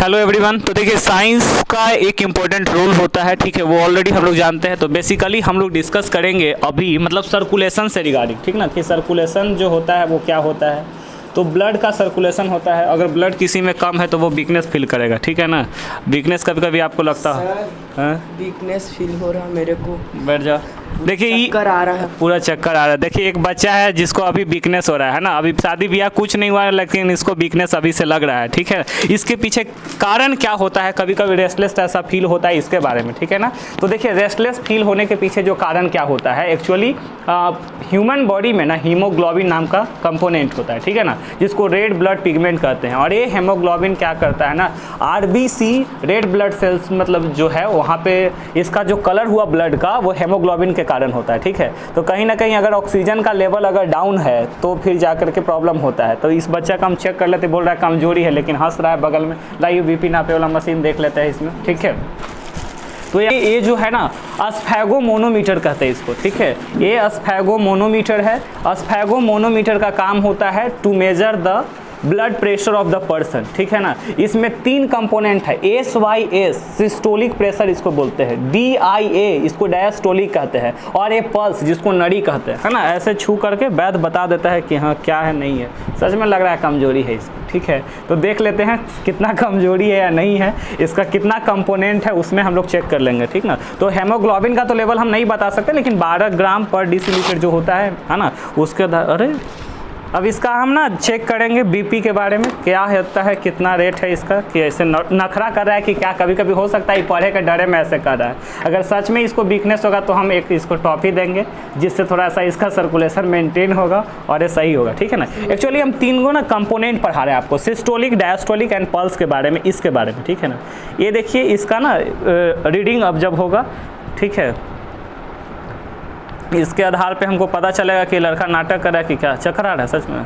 Hello everyone. तो देखिए science का एक इम्पोर्टेंट रोल होता है, ठीक है, वो ऑलरेडी हम लोग जानते हैं। तो बेसिकली हम लोग डिस्कस करेंगे अभी मतलब सर्कुलेशन से रिगार्डिंग, ठीक ना, कि सर्कुलेशन जो होता है वो क्या होता है। तो ब्लड का सर्कुलेशन होता है, अगर ब्लड किसी में कम है तो वो वीकनेस फील करेगा, ठीक है ना। वीकनेस कभी कभी आपको लगता है वीकनेस फील हो रहा है मेरे को। बैठ जाओ। देखिए चक्कर आ रहा है, पूरा चक्कर आ रहा है। देखिए एक बच्चा है जिसको अभी वीकनेस हो रहा है ना, अभी शादी ब्याह कुछ नहीं हुआ है लेकिन इसको वीकनेस अभी से लग रहा है, ठीक है। इसके पीछे कारण क्या होता है, कभी कभी रेस्टलेस ऐसा फील होता है, इसके बारे में, ठीक है ना। तो देखिए रेस्टलेस फील होने के पीछे जो कारण क्या होता है, एक्चुअली ह्यूमन बॉडी में ना हीमोग्लोबिन नाम का कंपोनेंट होता है, ठीक है ना, जिसको रेड ब्लड पिगमेंट कहते हैं। और ये हेमोग्लोबिन क्या करता है ना, आरबीसी रेड ब्लड सेल्स मतलब जो है वहाँ पे इसका जो कलर हुआ ब्लड का वो हेमोग्लोबिन के कारण होता है, ठीक है। तो कहीं ना कहीं अगर ऑक्सीजन का लेवल अगर डाउन है तो फिर जाकर के प्रॉब्लम होता है। तो इस बच्चा का हम चेक कर लेते, बोल रहा है कमजोरी है लेकिन हंस रहा है बगल में। लाइए बीपी नापे वाला मशीन देख लेते हैं इसमें, ठीक है। तो ये जो है ना स्फैगोमोनोमीटर कहते हैं इसको, ठीक है। ये स्फैगोमोनोमीटर है। स्फैगोमोनोमीटर का काम होता है to measure the blood pressure of the person, ठीक है ना। इसमें 3 कंपोनेंट है, SYS सिस्टोलिक प्रेशर इसको बोलते हैं, DIA इसको डायस्टोलिक कहते हैं, और ये पल्स जिसको नड़ी कहते हैं, है ना। ऐसे छू करके वैद्य बता देता है कि हाँ क्या है नहीं है। सच में लग रहा है कमजोरी है इसको, ठीक है। तो देख लेते हैं कितना कमजोरी है या नहीं है, इसका कितना कंपोनेंट है उसमें हम लोग चेक कर लेंगे, ठीक ना। तो हेमोग्लोबिन का तो लेवल हम नहीं बता सकते, लेकिन 12 ग्राम पर डेसीलीटर जो होता है ना, उसके अरे अब इसका हम ना चेक करेंगे बीपी के बारे में, क्या होता है, कितना रेट है इसका, कि ऐसे नखरा कर रहा है कि क्या। कभी कभी हो सकता है पढ़े के डरे में ऐसे कर रहा है। अगर सच में इसको वीकनेस होगा तो हम एक इसको टॉफी देंगे जिससे थोड़ा सा इसका सर्कुलेशन मेंटेन होगा और ये सही होगा, ठीक है ना। एक्चुअली हम 3 ना कंपोनेंट पढ़ा रहे हैं आपको, सिस्टोलिक, डायस्टोलिक एंड पल्स के बारे में, इसके बारे में, ठीक है ना। ये देखिए इसका ना रीडिंग अब जब होगा, ठीक है, इसके आधार पे हमको पता चलेगा कि लड़का नाटक कर रहा है कि क्या चक्कर आ रहा है सच में।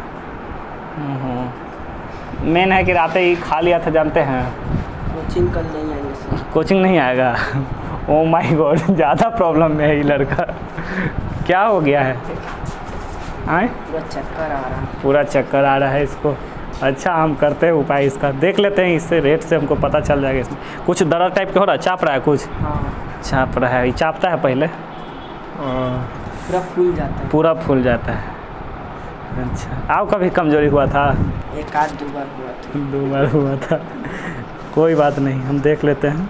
मेन है कि रात ही खा लिया था, जानते हैं। कोचिंग कल नहीं आएगा, कोचिंग नहीं आएगा। ओ माय गॉड, ज़्यादा प्रॉब्लम में है ये लड़का। क्या हो गया है आए? पूरा चक्कर आ रहा है, पूरा चक्कर आ रहा है इसको। अच्छा हम करते हैं उपाय इसका, देख लेते हैं, इससे रेट से हमको पता चल जाएगा। इसमें कुछ दर्द टाइप का हो रहा है, चाप रहा है कुछ। हाँ चाप रहा है, चापता है पहले, पूरा फूल जाता है, पूरा फूल जाता है। अच्छा आप कभी कमजोरी हुआ था? 1-2 बार हुआ था। 2 बार हुआ था, कोई बात नहीं, हम देख लेते हैं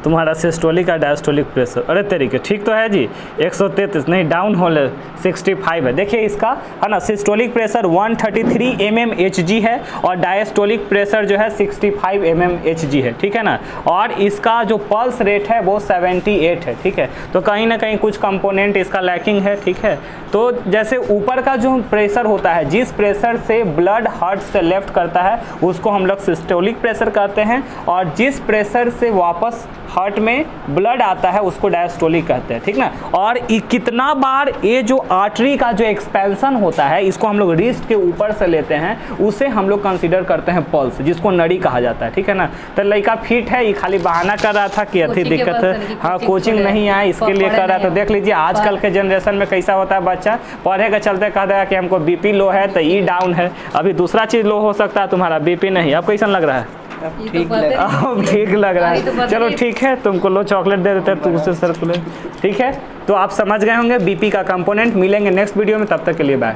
तुम्हारा सिस्टोलिक और डायस्टोलिक प्रेशर। अरे तरीके ठीक तो है जी, 133 नहीं, डाउन होल 65 है। देखिए इसका है ना, सिस्टोलिक प्रेशर 133 mmHg है और डायस्टोलिक प्रेशर जो है 65 mmHg है, ठीक है ना। और इसका जो पल्स रेट है वो 78 है, ठीक है। तो कहीं ना कहीं कुछ कंपोनेंट इसका लैकिंग है, ठीक है। तो जैसे ऊपर का जो प्रेशर होता है, जिस प्रेशर से ब्लड हार्ट से लेफ्ट करता है उसको हम लोग सिस्टोलिक प्रेशर कहते हैं, और जिस प्रेशर से वापस हार्ट में ब्लड आता है उसको डायस्टोलिक कहते हैं, ठीक ना। और कितना बार ये जो आर्टरी का जो एक्सपेंशन होता है, इसको हम लोग रिस्ट के ऊपर से लेते हैं, उसे हम लोग कंसीडर करते हैं पल्स, जिसको नड़ी कहा जाता है, ठीक है ना। तो लड़का फिट है, ये खाली बहाना कर रहा था कि अति दिक्कत है, हाँ कोचिंग नहीं आया इसके लिए कर रहा है। तो देख लीजिए आजकल के जनरेशन में कैसा होता है, बच्चा पढ़े के चलते कह देगा कि हमको बीपी लो है तो ई डाउन है। अभी दूसरा चीज़ लो हो सकता है, तुम्हारा बीपी नहीं। अब कैसा लग रहा है? ठीक लग रहा है, अब ठीक लग रहा है। चलो ठीक है, तुमको लो चॉकलेट दे देते हैं, तुम उससे सर्कुलेट, ठीक है। तो आप समझ गए होंगे बीपी का कंपोनेंट। मिलेंगे नेक्स्ट वीडियो में, तब तक के लिए बाय।